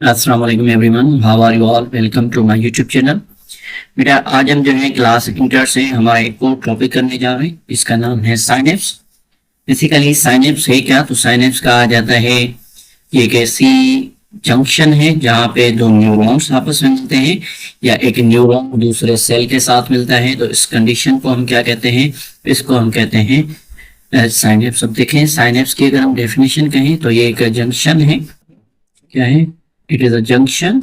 अस्सलाम वालेकुम everyone, how are you all. Welcome to my YouTube channel. बेटा आज हम जो है क्लास इंटर से हमारा एक और टॉपिक करने जा रहे हैं। इसका नाम है साइनेप्स। बेसिकली साइनेप्स है क्या? तो साइनेप्स कहा जाता है ये एक ऐसी जंक्शन है जहाँ पे दो न्यूरॉन्स आपस में मिलते हैं या एक न्यूरॉन दूसरे सेल के साथ मिलता है। तो इस कंडीशन को हम क्या कहते हैं? इसको हम कहते हैं साइनेप्स। अब देखें साइनेप्स की अगर हम डेफिनेशन कहें तो ये एक जंक्शन है। क्या है? It is a junction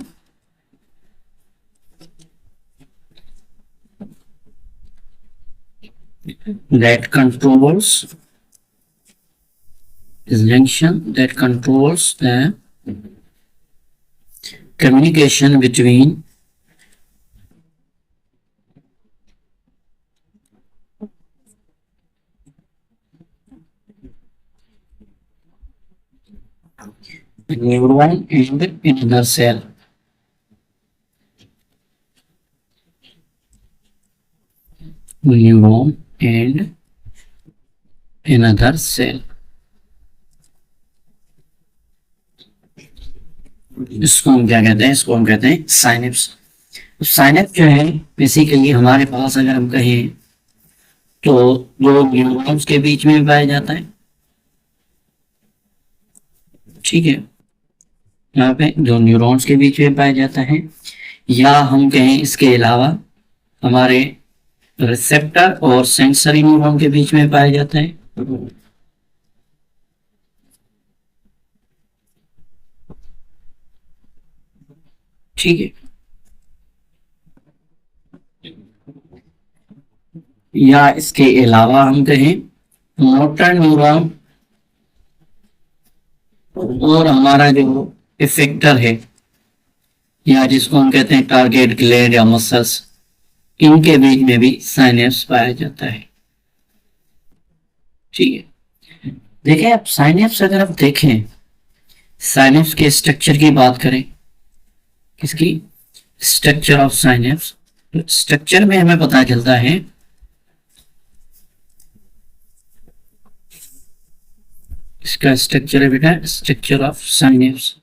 that controls the communication between a neuron and another cell. Neuron and another cell. इसको हम क्या कहते हैं? इसको हम कहते हैं साइनेप्स। साइनेप्स जो है बेसिकली हमारे पास अगर हम कहें तो दो न्यूरॉन्स के बीच में पाया जाता है। ठीक है, यहाँ पे दो न्यूरॉन्स के बीच में पाया जाता है, या हम कहें इसके अलावा हमारे रिसेप्टर और सेंसरी न्यूरॉन के बीच में पाया जाता है। ठीक है, या इसके अलावा हम कहें मोटर न्यूरॉन और हमारा जो इफेक्टर है या जिसको हम कहते हैं टारगेट ग्लैंड या मसल्स, इनके बीच में भी साइनेप्स पाया जाता है। ठीक है, देखें आप साइनेप्स अगर आप देखें साइनेप्स के स्ट्रक्चर की बात करें, किसकी? Structure of synapse. तो स्ट्रक्चर में हमें पता चलता है इसका स्ट्रक्चर है बेटा स्ट्रक्चर ऑफ साइनेप्स।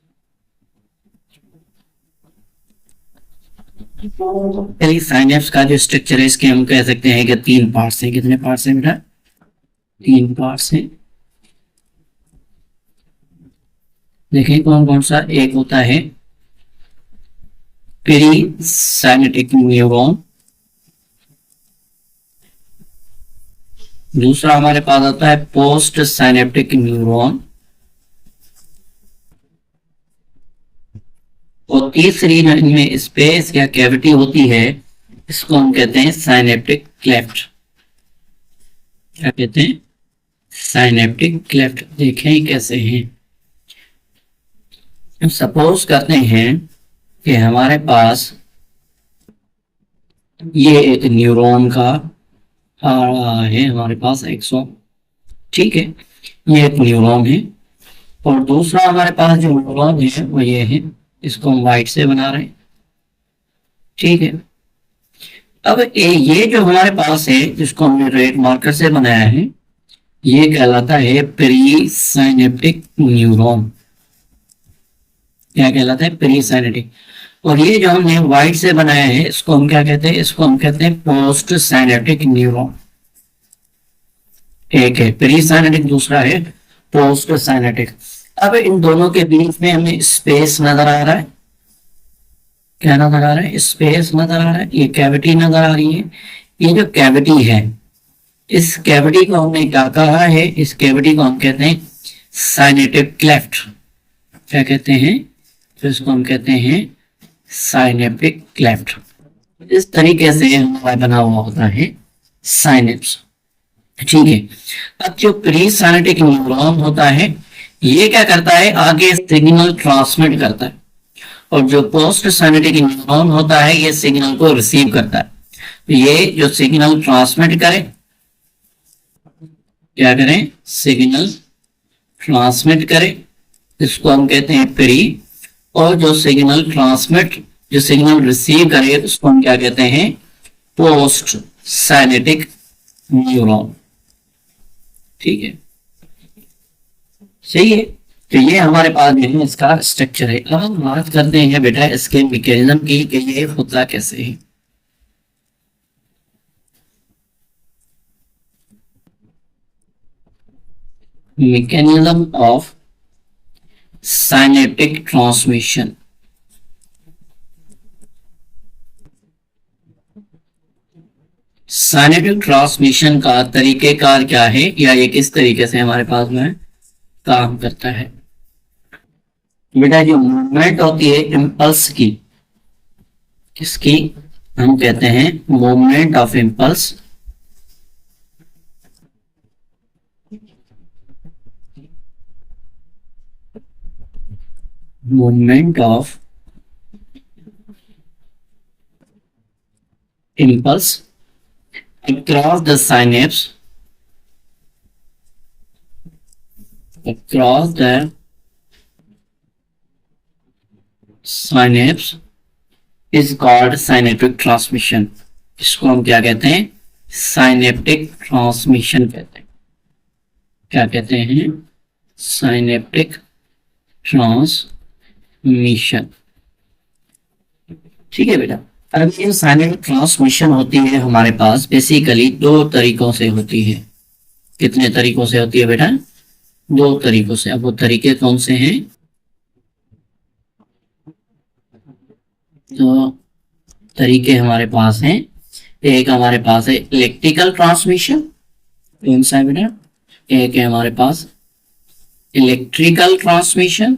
पहले साइनेप्स का जो स्ट्रक्चर है इसके हम कह सकते हैं कि तीन पार्ट्स हैं। कितने पार्ट्स हैं बेटा? तीन पार्ट्स हैं। देखें कौन कौन सा। एक होता है पेरीसाइनेप्टिक न्यूरॉन, दूसरा हमारे पास आता है पोस्ट साइनेप्टिक न्यूरॉन, और तीसरी जो इनमें स्पेस या कैविटी होती है इसको हम कहते हैं साइनेप्टिक क्लेफ्ट। क्या कहते हैं? Synaptic cleft. देखें कैसे हैं। सपोज करते हैं कि हमारे पास ये एक न्यूरॉन का आ रहा है हमारे पास एक्सॉन। ठीक है, ये एक न्यूरॉन है, और दूसरा हमारे पास जो न्यूरॉन है वो ये है, इसको हम व्हाइट से बना रहे हैं। ठीक है, अब ये जो हमारे पास है जिसको हमने रेड मार्कर से बनाया है ये कहलाता है पेरीसाइनेप्टिक न्यूरॉन। क्या कहलाता है? पेरीसाइनेप्टिक। और ये जो हमने व्हाइट से बनाया है इसको हम क्या कहते हैं? इसको हम कहते हैं पोस्ट साइनेप्टिक न्यूरॉन। एक है पेरीसाइनेप्टिक, दूसरा है पोस्ट साइनेप्टिक। अब इन दोनों के बीच में हमें स्पेस नजर आ रहा है। क्या नजर आ रहा है? स्पेस नजर आ रहा है। ये कैविटी नजर आ रही है। ये जो कैविटी है इस कैविटी को हमने क्या कहा है? इस कैविटी को हम कहते हैं साइनेप्टिक क्लेफ्ट। क्या कहते हैं? तो इसको हम कहते हैं साइनेप्टिक क्लेफ्ट। इस तरीके से हमारा बना हुआ होता है साइनेप्स। ठीक है, अब जो प्रीसाइनेप्टिक न्यूरॉन होता है ये क्या करता है? आगे सिग्नल ट्रांसमिट करता है, और जो पोस्ट साइनेप्टिक न्यूरॉन होता है ये सिग्नल को रिसीव करता है। तो ये जो सिग्नल ट्रांसमिट करे, क्या करें? सिग्नल ट्रांसमिट करे, इसको हम कहते हैं प्री। और जो सिग्नल रिसीव करे उसको हम क्या कहते हैं? Post synaptic neuron. ठीक है, सही है। तो ये हमारे पास जो है इसका स्ट्रक्चर है। अब हम बात करते हैं बेटा इसके मैकेनिज्म की कि ये होता कैसे है। Mechanism of synaptic transmission. Synaptic transmission का तरीकेकार क्या है या ये किस तरीके से हमारे पास में काम करता है। बेटा जो मूवमेंट होती है इम्पल्स की, किसकी हम कहते हैं movement of impulse. Movement of impulse across the synapse, across the synapse is called synaptic transmission। इसको हम क्या कहते हैं, साइनेप्टिक ट्रांसमिशन कहते हैं। क्या कहते हैं, साइनेप्टिक ट्रांसमिशन। ठीक है बेटा। अब ये साइनेप्टिक ट्रांसमिशन होती है हमारे पास बेसिकली दो तरीकों से होती है। कितने तरीकों से होती है बेटा, दो तरीकों से। अब वो तरीके कौन से हैं, तो तरीके हमारे पास हैं, एक हमारे पास है इलेक्ट्रिकल ट्रांसमिशन, कौन सा है बेटा, एक है हमारे पास इलेक्ट्रिकल ट्रांसमिशन,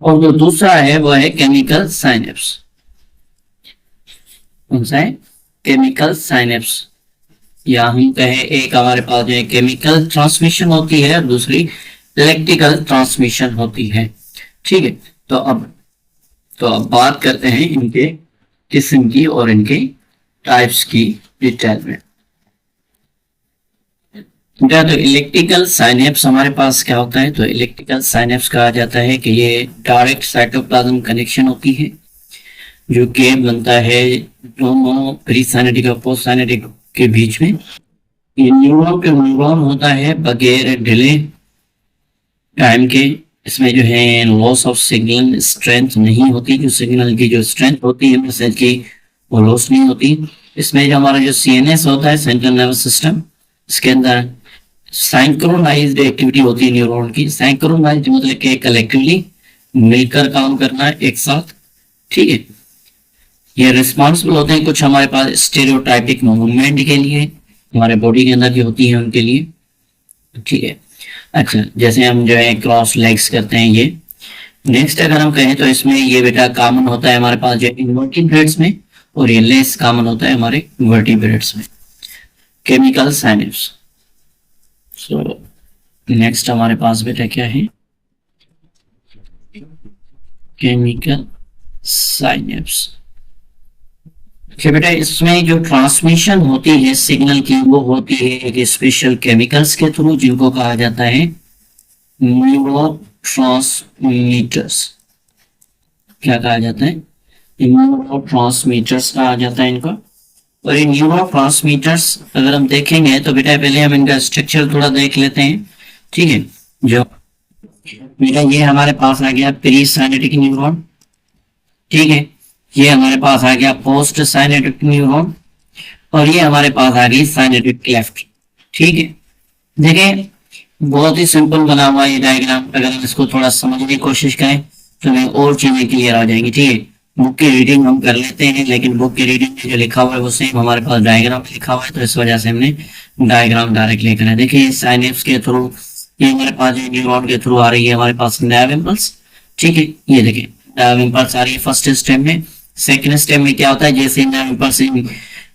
और जो दूसरा है वो है केमिकल साइनेप्स। कौन सा है, केमिकल साइनेप्स। या हम कहें एक हमारे पास जो है केमिकल ट्रांसमिशन होती है और दूसरी इलेक्ट्रिकल ट्रांसमिशन होती है। ठीक है। तो अब बात करते हैं इनके किस्म की और इनके टाइप्स की डिटेल में। तो इलेक्ट्रिकल साइनेप्स हमारे पास क्या होता है, तो इलेक्ट्रिकल साइनेप्स कहा जाता है कि ये डायरेक्ट साइटोप्लाज्म कनेक्शन होती है जो कि बनता है दोनों प्री साइनेटिक और पोस्ट साइनेटिक के बीच में। ये न्यूरॉन पे न्यूरॉन होता है बगैर डिले टाइम के। इसमें जो है लॉस ऑफ सिग्नल स्ट्रेंथ नहीं होती, जो सिग्नल की जो स्ट्रेंथ होती है मैसेज की वो लॉस नहीं होती। इसमें जो हमारा जो CNS होता है सेंट्रल नर्वस सिस्टम, इसके अंदर साइंक्रोनाइज्ड एक्टिविटी होती है न्यूरॉन की। साइंक्रोनाइज्ड मतलब कि कलेक्टिवली मिलकर काम करना है एक साथ। ठीक है। ये रिस्पॉन्सिबल होते हैं कुछ हमारे पास स्टेरियोटाइपिक मूवमेंट के लिए, हमारे बॉडी के अंदर जो होती है उनके लिए। ठीक है। अच्छा, जैसे हम जो है क्रॉस लेग्स करते हैं ये। नेक्स्ट अगर हम कहें तो इसमें ये बेटा कॉमन होता है हमारे पास जो इनवर्टिब्रेट्स में, और ये लेस कॉमन होता है हमारे वर्टिब्रेट्स में। Chemical synapse. सो नेक्स्ट हमारे पास बेटा क्या है, केमिकल साइनेप्स। कि बेटा इसमें जो ट्रांसमिशन होती है सिग्नल की वो होती है एक स्पेशल केमिकल्स के थ्रू जिनको कहा जाता है न्यूरोट्रांसमीटर्स। क्या कहा जाता है, न्यूरोट्रांसमीटर्स कहा जाता है इनको। और ये न्यूरोट्रांसमीटर्स अगर हम देखेंगे तो बेटा पहले हम इनका स्ट्रक्चर थोड़ा देख लेते हैं। ठीक है। जो बेटा ये हमारे पास आ गया प्री साइनेटिक न्यूरॉन। ठीक है। ये हमारे पास आ गया पोस्ट साइनेटिक न्यूरॉन, और ये हमारे पास आ गई साइनेटिक क्लेफ्ट। ठीक है। देखें बहुत ही सिंपल बना हुआ ये डायग्राम, अगर हम इसको थोड़ा समझने की कोशिश करें तो हमें और चीजें क्लियर आ जाएंगी। ठीक है। बुक की रीडिंग हम कर लेते हैं, लेकिन बुक की रीडिंग में जो लिखा हुआ है वो सेम हमारे पास डायग्राम लिखा हुआ है, तो इस वजह से हमने डायग्राम डायरेक्ट लेकर है। देखिए साइनेप्स के थ्रू ये हमारे पास न्यूरॉन के थ्रू आ रही है हमारे पास नर्व इम्पल्स। ठीक है। ये देखिए नर्व इम्पल्स आ रही है फर्स्ट स्टेप में। सेकेंड स्टेप में क्या होता है, जैसे नर्व इम्पल्स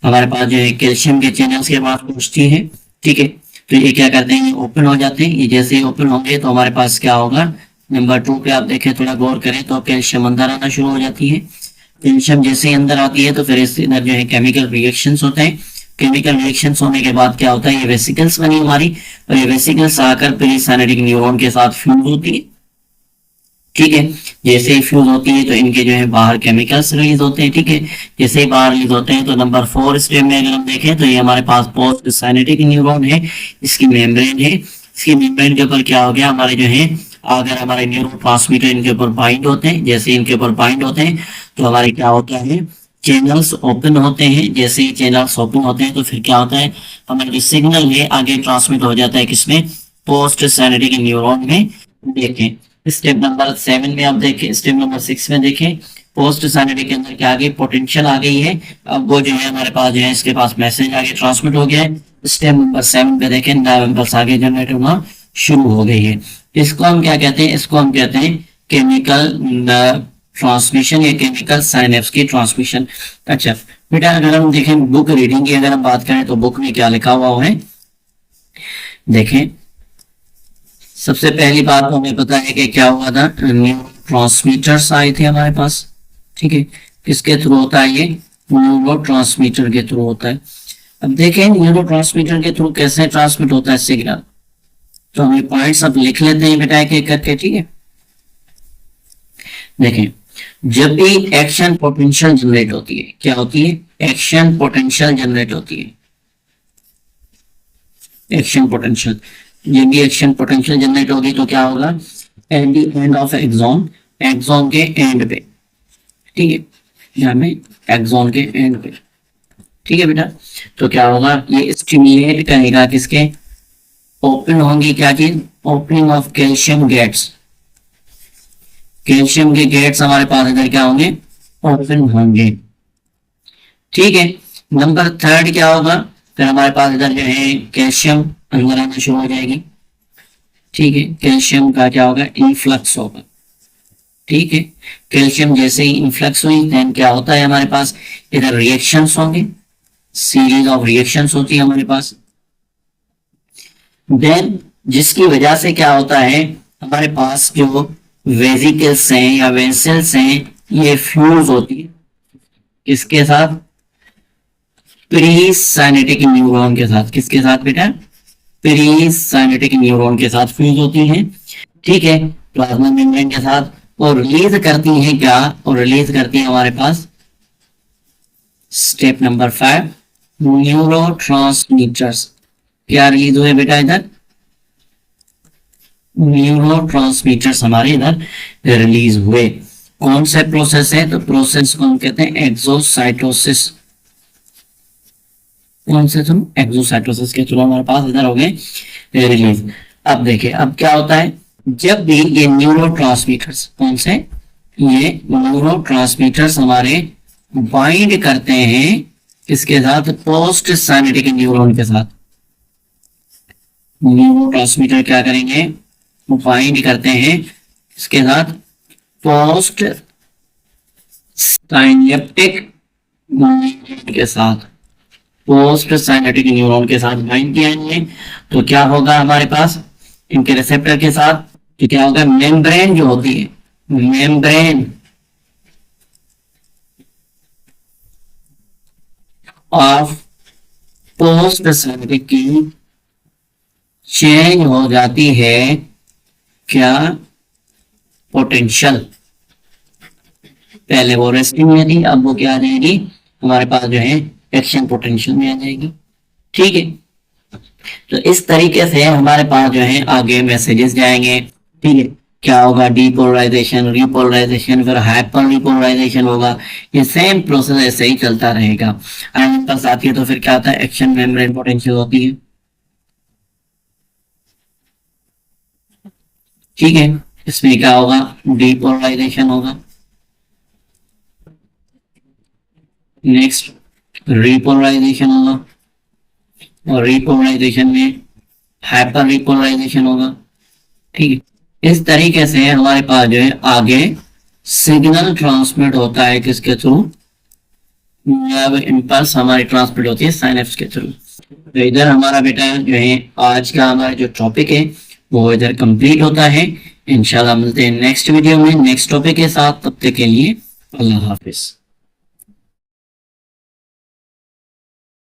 हमारे पास जो है कैल्शियम के चैनल्स के पास पहुंचती है। ठीक है। तो ये क्या करते हैं, ओपन हो जाते हैं। ये जैसे ही ओपन होंगे तो हमारे पास क्या होगा, नंबर 2 पे आप देखें थोड़ा गौर करें तो कैल्शियम अंदर आना शुरू हो जाती है। कैल्शियम जैसे ही अंदर आती है तो फिर इसके अंदर जो है केमिकल रिएक्शंस होते हैं। केमिकल रिएक्शंस होने के बाद क्या होता है, ये वेसिकल्स बनी हमारी, और ये वेसिकल्स आकर प्री साइनेटिक न्यूरॉन के साथ फ्यूज होती है। ठीक है। जैसे ही फ्यूज होती है तो इनके जो है बाहर केमिकल्स रिलीज होते हैं, ठीक है। जैसे ही बाहर रिलीज होते हैं तो नंबर 4 स्टेप में अगर हम देखें तो ये हमारे पास पोस्ट साइनेटिक न्यूरॉन है, इसकी मेम्ब्रेन है। इसकी मेम्ब्रेन के ऊपर क्या हो गया, हमारे जो है अगर हमारे न्यूरोट्रांसमीटर इनके ऊपर बाइंड होते हैं, जैसे इनके ऊपर बाइंड होते हैं तो हमारे क्या होता है, चैनल्स ओपन होते हैं। जैसे ही चैनल्स ओपन होते हैं तो फिर क्या होता है, हमारा जो सिग्नल है आगे ट्रांसमिट हो जाता है किसमें, पोस्ट साइनेटिक न्यूरॉन में। देखें स्टेप नंबर 7 में आप देखें, स्टेप नंबर 6 में देखें पोस्ट साइनेटिक के अंदर क्या आ गई, पोटेंशियल आ गई है। अब वो जो है हमारे पास जो है इसके पास मैसेज आगे ट्रांसमिट हो गया है। स्टेप नंबर 7 पे देखें नर्व इम्पल्स आगे जनरेट होना शुरू हो गई है। इसको हम क्या कहते हैं, इसको हम कहते हैं केमिकल ट्रांसमिशन या केमिकल साइनेप्स की ट्रांसमिशन। अच्छा बेटा अगर हम देखें बुक रीडिंग की अगर हम बात करें तो बुक में क्या लिखा हुआ है, देखें सबसे पहली बात तो हमें पता है कि क्या हुआ था, न्यूरो ट्रांसमीटर्स आए थे हमारे पास, ठीक है। किसके थ्रू होता है ये, न्यूरो ट्रांसमीटर के थ्रू होता है। अब देखें न्यूरो ट्रांसमीटर के थ्रू कैसे ट्रांसमिट होता है सिग्नल, तो हमें पॉइंट्स अब लिख लेते हैं बेटा एक करके, ठीक है। देखें जब भी एक्शन पोटेंशियल जनरेट होती है, क्या होती है, एक्शन पोटेंशियल जनरेट होती है, एक्शन पोटेंशियल। जब भी एक्शन पोटेंशियल जनरेट होगी तो क्या होगा, at the end of axon, axon के एंड पे, ठीक है, यहाँ में एक्सॉन के एंड पे, ठीक है बेटा। तो क्या होगा, ये स्टिमुलेट करेगा किसके, ओपन होंगी क्या चीज, opening of calcium gates, calcium के गेट्स हमारे पास इधर क्या होंगे, ओपन होंगे, ठीक है। नंबर 3 क्या होगा, फिर हमारे पास इधर जो है कैल्शियम अंदर आना शुरू हो जाएगी, ठीक है। कैल्शियम का क्या होगा, इन्फ्लक्स होगा, ठीक है। कैल्शियम जैसे ही इन्फ्लक्स हुई देन क्या होता है हमारे पास, इधर रिएक्शंस होंगे, सीरीज ऑफ रिएक्शंस होती है हमारे पास। देन जिसकी वजह से क्या होता है, हमारे पास जो वेसिकल्स हैं या वेसल्स हैं ये फ्यूज होती है किसके साथ, प्री साइनेटिक न्यूरॉन के साथ। किसके साथ बेटा, प्री साइनेटिक न्यूरॉन के साथ फ्यूज होती हैं, ठीक है, प्लाज्मा मेम्ब्रेन के साथ। और रिलीज करती हैं क्या, और रिलीज करती है हमारे पास स्टेप नंबर 5 न्यूरोट्रांसमीटर्स। क्या रिलीज हुए बेटा इधर, न्यूरोट्रांसमीटर्स हमारे इधर रिलीज हुए। कौन सा प्रोसेस है, तो प्रोसेस को हम कहते हैं एक्सोसाइटोसिस। कौन से थ्रू, एक्सोसाइटोसिस के थ्रू हमारे पास इधर हो गए रिलीज। अब देखिए अब क्या होता है, जब भी ये न्यूरोट्रांसमीटर्स, कौन से, ये न्यूरोट्रांसमीटर्स हमारे बाइंड करते हैं किसके साथ, पोस्ट साइनेटिक न्यूरॉन के साथ। न्यूरोट्रांसमीटर क्या करेंगे, बाइंड करते हैं इसके साथ पोस्ट साइनेप्टिक के साथ, पोस्ट साइनेटिक न्यूरॉन के साथ बाइंड किया है। तो क्या होगा हमारे पास इनके रिसेप्टर के साथ, तो क्या होगा, मेम्ब्रेन जो होती है, मेम्ब्रेन ऑफ पोस्ट साइनेटिक की चेंज हो जाती है क्या, पोटेंशियल। पहले वो रेस्टिंग में थी, अब वो क्या आ जाएगी हमारे पास जो है एक्शन पोटेंशियल में आ जाएगी, ठीक है। तो इस तरीके से हमारे पास जो है आगे मैसेजेस जाएंगे, ठीक है। क्या होगा, डीपोलराइजेशन, रिपोलराइजेशन, फिर हाइपर रिपोलराइजेशन होगा। ये सेम प्रोसेस ऐसे ही चलता रहेगा। अगर पास आती है तो फिर क्या होता है, एक्शन मेम्ब्रेन पोटेंशियल होती है, ठीक है। इसमें क्या होगा, डीपोलराइजेशन होगा, नेक्स्ट रिपोलराइजेशन होगा, और रिपोलराइजेशन में हाइपर रिपोलराइजेशन होगा, ठीक है। इस तरीके से हमारे पास जो है आगे सिग्नल ट्रांसमिट होता है किसके थ्रू, नर्व इंपल्स हमारी ट्रांसमिट होती है साइनेप्स के थ्रू। तो इधर हमारा बेटा जो है आज का हमारा जो टॉपिक है वो इधर कंप्लीट होता है। इंशाल्लाह मिलते हैं नेक्स्ट वीडियो में नेक्स्ट टॉपिक के साथ, तब तक के लिए अल्लाह हाफिज।